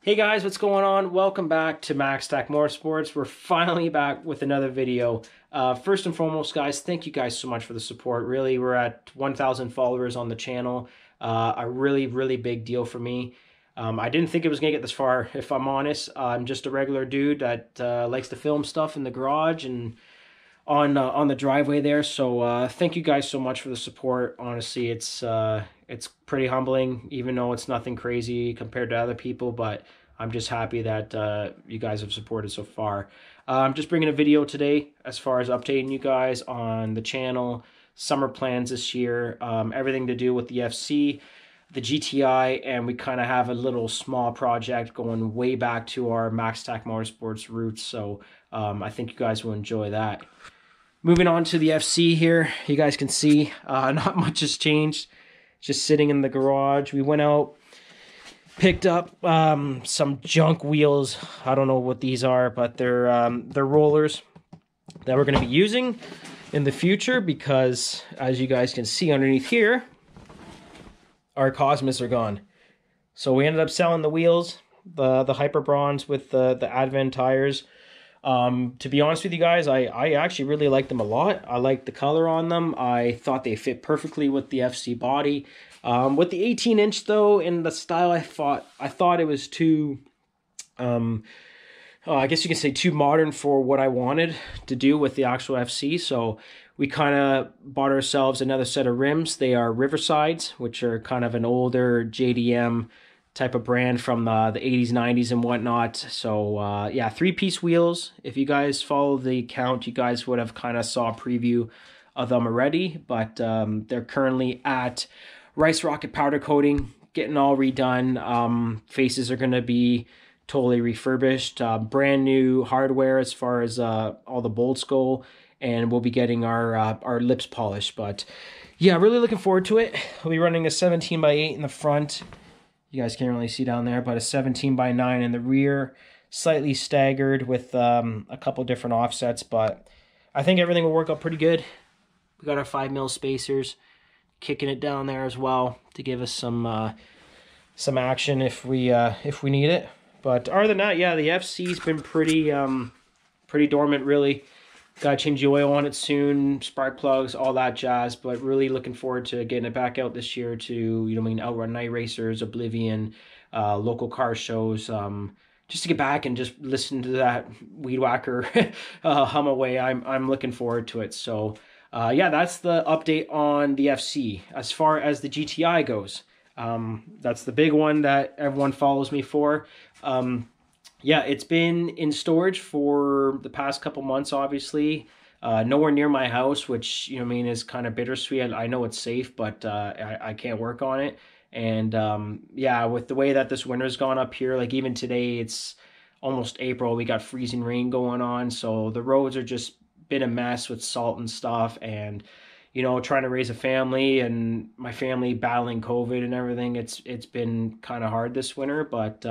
Hey guys, what's going on? Welcome back to Motorsports. We're finally back with another video. First and foremost, guys, thank you guys so much for the support. Really, we're at 1,000 followers on the channel. A really big deal for me. I didn't think it was gonna get this far, if I'm honest. I'm just a regular dude that likes to film stuff in the garage and on the driveway there. So thank you guys so much for the support. Honestly, it's pretty humbling, even though it's nothing crazy compared to other people, but I'm just happy that you guys have supported so far. I'm just bringing a video today as far as updating you guys on the channel, summer plans this year, everything to do with the FC, the GTI, and we kind of have a little small project going way back to our MaxTac Motorsports roots, so I think you guys will enjoy that. Moving on to the FC here, you guys can see not much has changed. Just sitting in the garage. We went out, picked up some junk wheels. I don't know what these are, but they're rollers that we're going to be using in the future because, as you guys can see underneath here, our Cosmos are gone. So we ended up selling the wheels, the Hyper Bronze with the Advent tires. To be honest with you guys, I actually really like them a lot. I like the color on them. I thought they fit perfectly with the FC body. With the 18-inch though, in the style, I thought it was too, I guess you can say too modern for what I wanted to do with the actual FC. So we kind of bought ourselves another set of rims. They are Riversides, which are kind of an older JDM type of brand from the 80s, 90s, and whatnot. So yeah, 3-piece wheels. If you guys follow the account, you guys would have kind of saw a preview of them already, but they're currently at Rice Rocket powder coating, getting all redone. Faces are going to be totally refurbished, brand new hardware as far as all the bolts go, and we'll be getting our lips polished. But yeah, really looking forward to it. We'll be running a 17x8 in the front. You guys can't really see down there, but a 17x9 in the rear, slightly staggered with a couple different offsets, but I think everything will work out pretty good. We got our 5mm spacers, kicking it down there as well to give us some action if we need it. But other than that, yeah, the FC's been pretty dormant, really. Gotta change the oil on it soon, spark plugs, all that jazz, but really looking forward to getting it back out this year to, Outrun Night Racers, Oblivion, local car shows, just to get back and just listen to that weed whacker hum away. I'm looking forward to it. So yeah, that's the update on the FC. As far as the GTI goes, that's the big one that everyone follows me for. Yeah, it's been in storage for the past couple months, obviously. Nowhere near my house, which, is kind of bittersweet. I know it's safe, but I can't work on it. And yeah, with the way that this winter's gone up here, like even today, it's almost April. We got freezing rain going on. So the roads are just been a mess with salt and stuff. And trying to raise a family and my family battling COVID and everything, it's been kind of hard this winter, but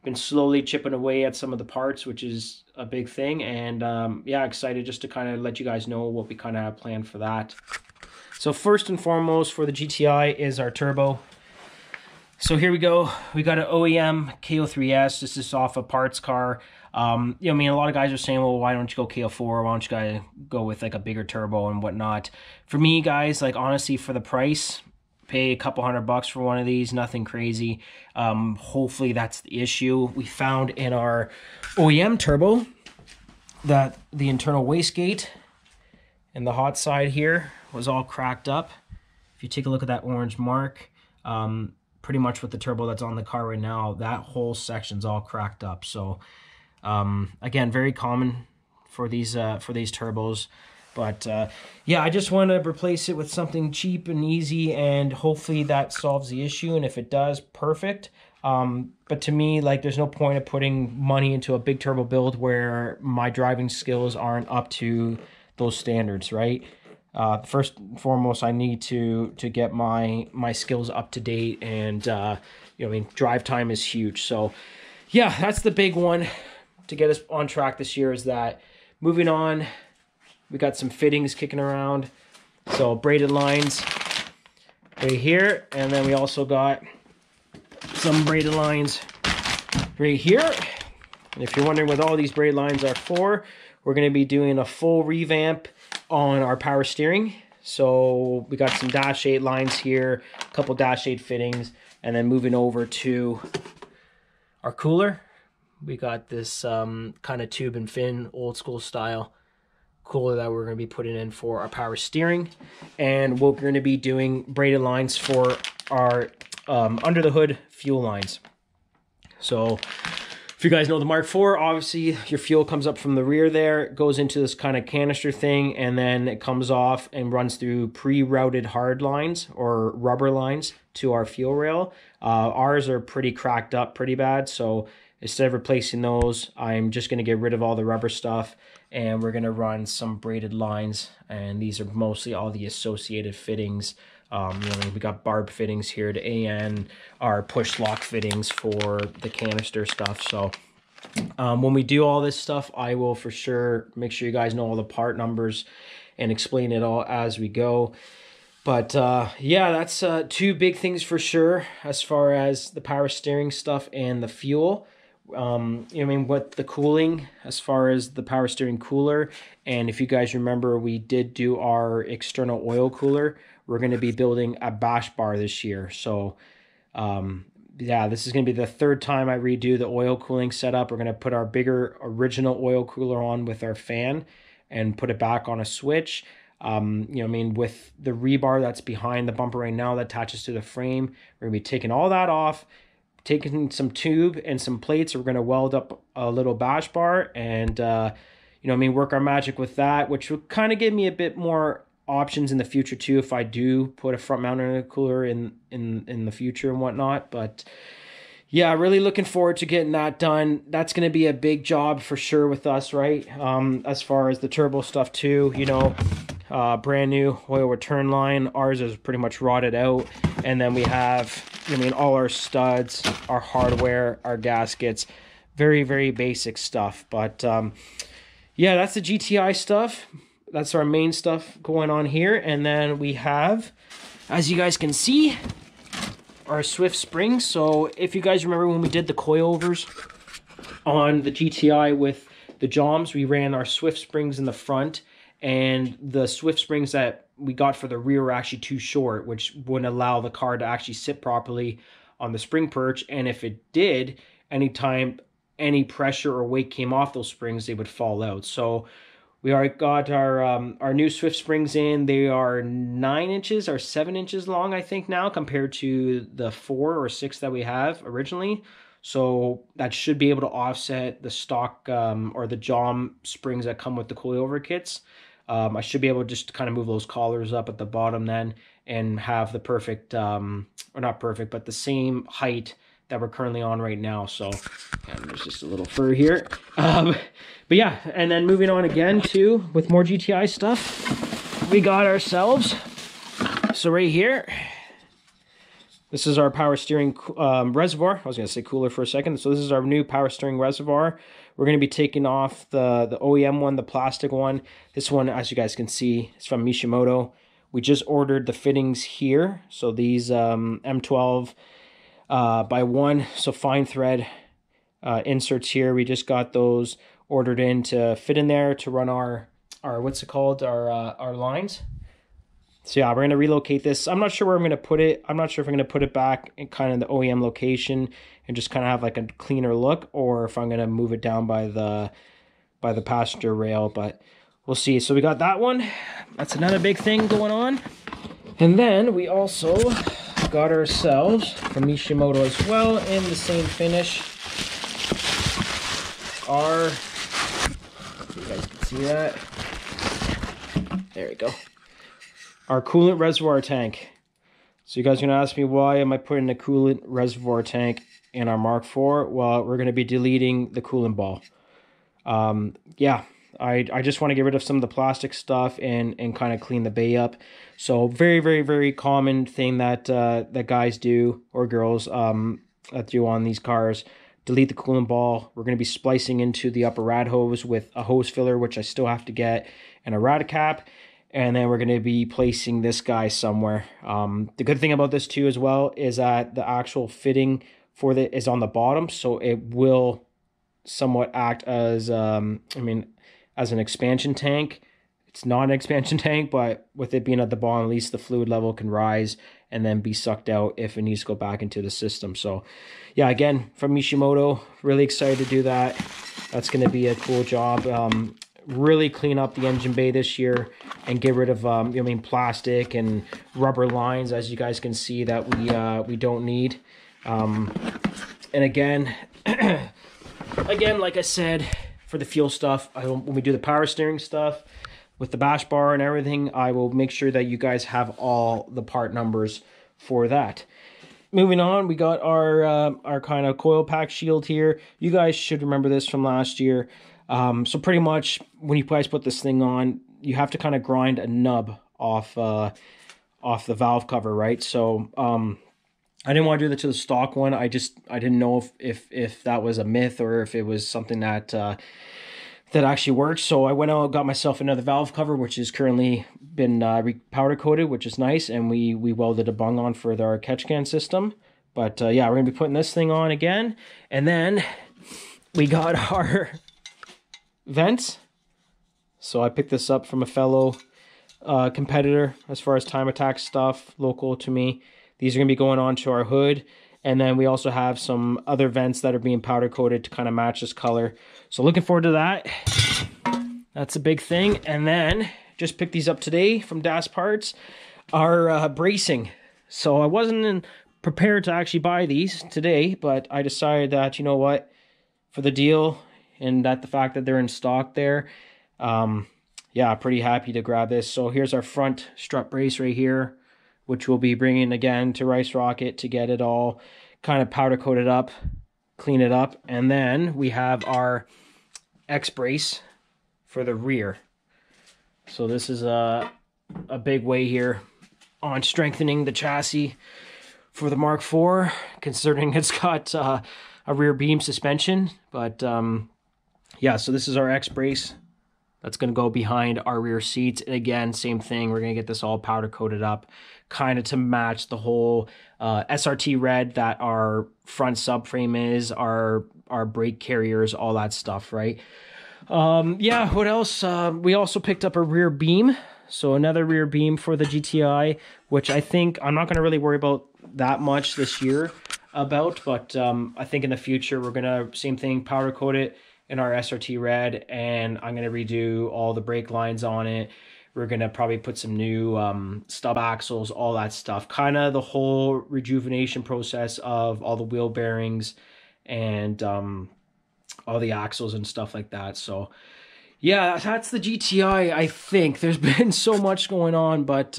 been slowly chipping away at some of the parts, which is a big thing. And yeah, excited just to kind of let you guys know what we kind of have planned for that. So first and foremost for the GTI is our turbo. So here we go. We got an OEM KO3S. This is off a parts car. A lot of guys are saying, well, why don't you go KO4? Why don't you guys go with like a bigger turbo and whatnot? For me, guys, like honestly, for the price, pay a couple $100 for one of these, nothing crazy. Hopefully that's the issue. We found in our OEM turbo that the internal wastegate and the hot side here was all cracked up. If you take a look at that orange mark, pretty much with the turbo that's on the car right now, that whole section's all cracked up. So again, very common for these turbos, but yeah, I just want to replace it with something cheap and easy, and hopefully that solves the issue. And if it does, perfect. But to me, like, there's no point of putting money into a big turbo build where my driving skills aren't up to those standards, right? First and foremost, I need to get my skills up to date, and drive time is huge. So yeah, that's the big one to get us on track this year. Is that moving on? We got some fittings kicking around, so braided lines right here, and then we also got some braided lines right here. And if you're wondering what all these braid lines are for, we're going to be doing a full revamp on our power steering. So we got some Dash 8 lines here, a couple Dash 8 fittings, and then moving over to our cooler. We got this kind of tube and fin, old school style cooler that we're going to be putting in for our power steering. And we're going to be doing braided lines for our under the hood fuel lines. So if you guys know the Mark IV, obviously your fuel comes up from the rear there, it goes into this kind of canister thing, and then it comes off and runs through pre-routed hard lines or rubber lines to our fuel rail. Ours are pretty cracked up pretty bad, so instead of replacing those, I'm just going to get rid of all the rubber stuff, and we're going to run some braided lines, and these are mostly all the associated fittings. We got barb fittings here to AN, our push lock fittings for the canister stuff. So when we do all this stuff, I will for sure make sure you guys know all the part numbers and explain it all as we go. But yeah, that's two big things for sure as far as the power steering stuff and the fuel. With the cooling, as far as the power steering cooler, and if you guys remember, we did do our external oil cooler. We're going to be building a bash bar this year. So yeah, this is going to be the third time I redo the oil cooling setup. We're going to put our bigger original oil cooler on with our fan and put it back on a switch. With the rebar that's behind the bumper right now that attaches to the frame, we're going to be taking all that off, taking some tube and some plates. We're going to weld up a little bash bar and, work our magic with that, which will kind of give me a bit more options in the future too if I do put a front mount intercooler in the future and whatnot. But yeah, really looking forward to getting that done. That's going to be a big job for sure with us, right? As far as the turbo stuff too, brand new oil return line. Ours is pretty much rotted out, and then we have all our studs, our hardware, our gaskets, very, very basic stuff. But yeah, that's the GTI stuff. That's our main stuff going on here. And then we have, as you guys can see, our Swift springs. So if you guys remember when we did the coilovers on the GTI with the Joms, we ran our Swift springs in the front, and the Swift springs that we got for the rear were actually too short, which wouldn't allow the car to actually sit properly on the spring perch. And if it did, anytime any pressure or weight came off those springs, they would fall out. So we already got our new Swift springs in. They are 9 inches or 7 inches long, I think now, compared to the 4 or 6 that we have originally. So that should be able to offset the stock or the Jom springs that come with the coilover kits. I should be able to just kind of move those collars up at the bottom then and have the perfect, or not perfect, but the same height that we're currently on right now. So and there's just a little fur here. But yeah, and then moving on again too with more GTI stuff, we got ourselves, so right here, this is our power steering reservoir. I was going to say cooler for a second. So this is our new power steering reservoir. We're going to be taking off the OEM one, the plastic one. This one, as you guys can see, is from Mishimoto. We just ordered the fittings here. So these M12 by 1, so fine thread inserts here. We just got those ordered in to fit in there to run our what's it called, our lines. So yeah, we're going to relocate this. I'm not sure where I'm going to put it. I'm not sure if I'm going to put it back in kind of the OEM location and just kind of have like a cleaner look, or if I'm going to move it down by the passenger rail, but we'll see. So we got that one. That's another big thing going on. And then we also got ourselves from Mishimoto as well in the same finish. You guys can see that. There we go. Our coolant reservoir tank. So you guys are going to ask me, why am I putting a coolant reservoir tank in our Mark IV? Well, we're going to be deleting the coolant ball. Yeah, I just want to get rid of some of the plastic stuff and kind of clean the bay up. So very, very, very common thing that that guys do, or girls that do on these cars. Delete the coolant ball. We're going to be splicing into the upper rad hose with a hose filler, which I still have to get, and a rad cap. And then we're going to be placing this guy somewhere. The good thing about this too as well is that the actual fitting for the is on the bottom, so it will somewhat act as as an expansion tank. It's not an expansion tank, but with it being at the bottom, at least the fluid level can rise and then be sucked out if it needs to go back into the system. So yeah, again, from Mishimoto, really excited to do that. That's going to be a cool job. Really clean up the engine bay this year and get rid of plastic and rubber lines, as you guys can see, that we don't need. And again, like I said, for the fuel stuff, when we do the power steering stuff with the bash bar and everything, I will make sure that you guys have all the part numbers for that. Moving on, we got our kind of coil pack shield here. You guys should remember this from last year. So pretty much when you guys put this thing on, you have to kind of grind a nub off the valve cover, right? So I didn't want to do that to the stock one. I didn't know if that was a myth or if it was something that actually works. So I went out and got myself another valve cover, which is currently been powder coated, which is nice, and we welded a bung on for our catch can system. But yeah, we're gonna be putting this thing on again, and then we got our vents. So I picked this up from a fellow competitor as far as time attack stuff, local to me. These are gonna be going on to our hood. And then we also have some other vents that are being powder coated to kind of match this color. So looking forward to that. That's a big thing. And then just picked these up today from Das Parts, our bracing. So I wasn't prepared to actually buy these today, but I decided that, you know what, for the deal and that the fact that they're in stock there, yeah, pretty happy to grab this. So here's our front strut brace right here, which we'll be bringing again to Rice Rocket to get it all kind of powder coated up, clean it up. And then we have our X brace for the rear. So this is a big way here on strengthening the chassis for the Mark IV, considering it's got a rear beam suspension. But yeah, so this is our X brace. That's going to go behind our rear seats. And again, same thing. We're going to get this all powder coated up, kind of to match the whole SRT red that our front subframe is, our brake carriers, all that stuff, right? Yeah, what else? We also picked up a rear beam. So another rear beam for the GTI, which I think I'm not going to really worry about that much this year but I think in the future we're going to, same thing, powder coat it in our SRT red, and I'm going to redo all the brake lines on it. We're going to probably put some new stub axles, all that stuff. Kind of the whole rejuvenation process of all the wheel bearings and all the axles and stuff like that. So yeah, that's the GTI, I think. There's been so much going on, but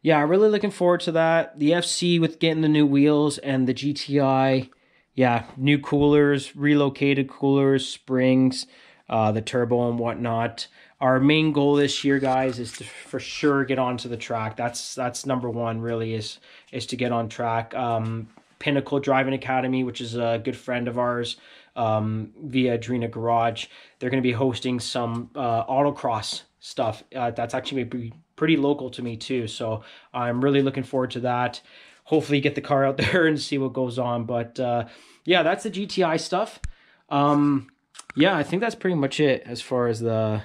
yeah, really looking forward to that. The FC with getting the new wheels, and the GTI, yeah, new coolers, relocated coolers, springs, the turbo and whatnot. Our main goal this year, guys, is to for sure get onto the track. That's number one, really, is to get on track. Pinnacle Driving Academy, which is a good friend of ours, via Adrena Garage, they're going to be hosting some autocross stuff. That's actually pretty local to me too, so I'm really looking forward to that. Hopefully get the car out there and see what goes on. But yeah, that's the GTI stuff. Yeah, I think that's pretty much it as far as the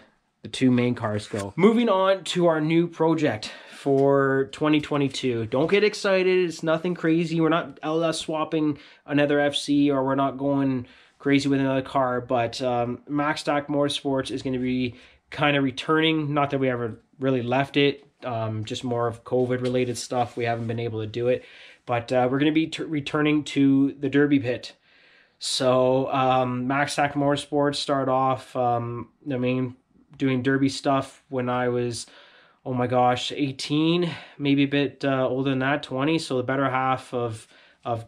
two main cars go. Moving on to our new project for 2022. Don't get excited. It's nothing crazy. We're not LS swapping another FC, or we're not going crazy with another car. But Max Stack Motorsports is going to be kind of returning. Not that we ever really left it. Just more of COVID related stuff. We haven't been able to do it. But we're going to be returning to the Derby pit. So Max Stack Motorsports started off, doing Derby stuff when I was, oh my gosh, 18, maybe a bit older than that, 20. So the better half of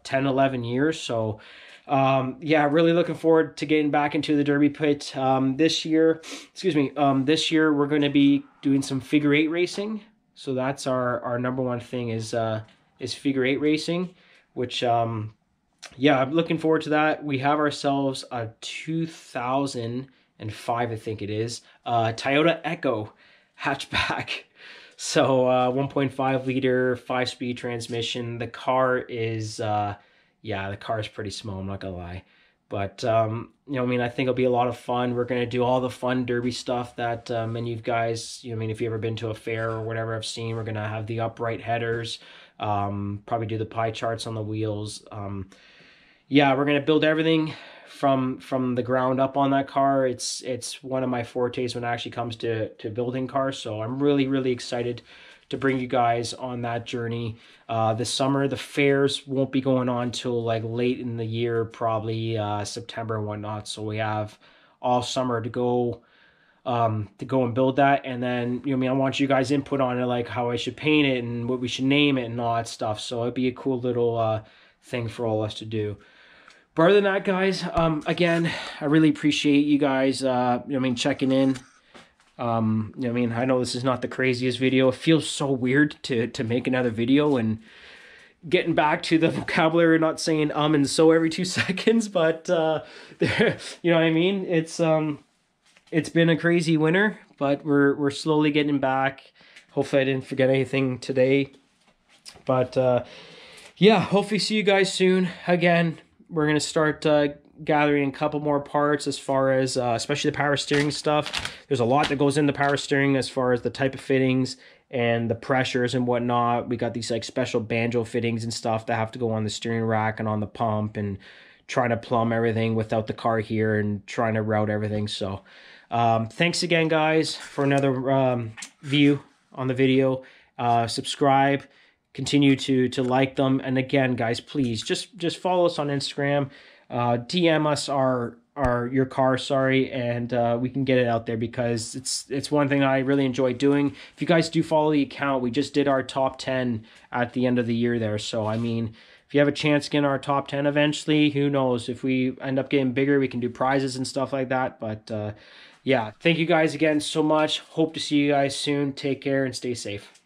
10, 11 years. So yeah, really looking forward to getting back into the Derby pit. This year we're going to be doing some figure eight racing. So that's our number one thing is figure eight racing, which yeah, I'm looking forward to that. We have ourselves a 2005, I think it is, Toyota Echo hatchback. So 1.5 liter, 5-speed transmission. The car is yeah, the car is pretty small, I'm not gonna lie. But you know, I mean, I think it'll be a lot of fun. We're gonna do all the fun derby stuff that many of you guys, you know, I mean, if you've ever been to a fair or whatever I've seen, we're gonna have the upright headers, probably do the pie charts on the wheels. Yeah, we're gonna build everything from the ground up on that car. It's one of my fortes when it actually comes to building cars. So I'm really excited to bring you guys on that journey this summer. The fairs won't be going on till like late in the year, probably September and whatnot. So we have all summer to go and build that. And then, you know, I mean, I want you guys input on it, like how I should paint it and what we should name it and all that stuff. So it'd be a cool little thing for all of us to do. But other than that, guys, again, I really appreciate you guys, you know, I mean, checking in. You know, I mean, I know this is not the craziest video. It feels so weird to make another video and getting back to the vocabulary, not saying and so every 2 seconds, but you know what I mean? It's been a crazy winter, but we're slowly getting back. Hopefully I didn't forget anything today. But yeah, hopefully see you guys soon. Again, we're going to start gathering a couple more parts as far as especially the power steering stuff. There's a lot that goes into power steering as far as the type of fittings and the pressures and whatnot. We got these like special banjo fittings and stuff that have to go on the steering rack and on the pump, and trying to plumb everything without the car here and trying to route everything. So thanks again, guys, for another view on the video. Subscribe, continue to like them, and again, guys, please just follow us on Instagram, DM us your car, and we can get it out there, because it's one thing I really enjoy doing. If you guys do follow the account, we just did our top 10 at the end of the year there. So I mean, if you have a chance to get in our top 10 eventually, who knows, if we end up getting bigger, we can do prizes and stuff like that. But yeah, thank you guys again so much. Hope to see you guys soon. Take care and stay safe.